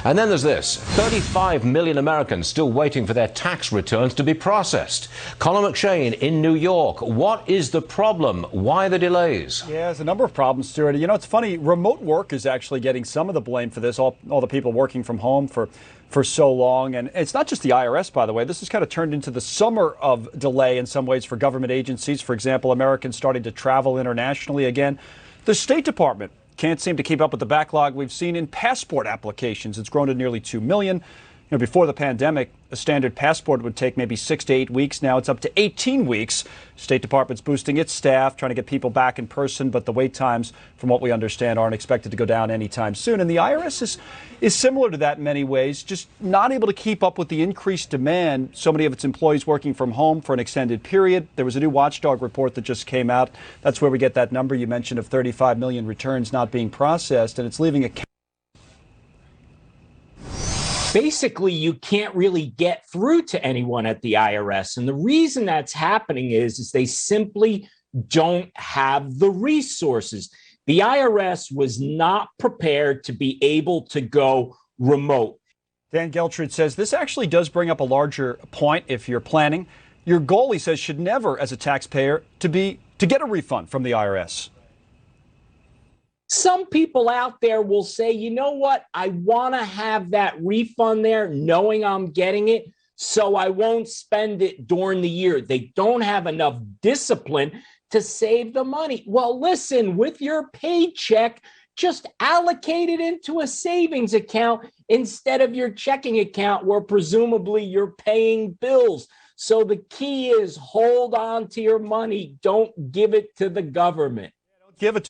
And then there's this. 35 million Americans still waiting for their tax returns to be processed. Connell McShane in New York. What is the problem? Why the delays? Yeah, there's a number of problems, Stuart. You know, it's funny. Remote work is actually getting some of the blame for this. All the people working from home for so long. And it's not just the IRS, by the way. This has kind of turned into the summer of delay in some ways for government agencies. For example, Americans starting to travel internationally again. The State Department can't seem to keep up with the backlog we've seen in passport applications. It's grown to nearly 2 million. You know, before the pandemic, a standard passport would take maybe 6 to 8 weeks. Now it's up to 18 weeks. State Department's boosting its staff, trying to get people back in person, but the wait times, from what we understand, aren't expected to go down anytime soon. And the IRS is similar to that in many ways, just not able to keep up with the increased demand. So many of its employees working from home for an extended period. There was a new watchdog report that just came out. That's where we get that number you mentioned of 35 million returns not being processed, and it's leaving a basically, you can't really get through to anyone at the IRS. And the reason that's happening is they simply don't have the resources. The IRS was not prepared to be able to go remote. Dan Geltrude says this actually does bring up a larger point if you're planning. Your goal, he says, should never, as a taxpayer, to get a refund from the IRS. Some people out there will say, you know what, I want to have that refund there knowing I'm getting it, so I won't spend it during the year. They don't have enough discipline to save the money. Well, listen, with your paycheck, just allocate it into a savings account instead of your checking account where presumably you're paying bills. So the key is hold on to your money. Don't give it to the government. Don't give it to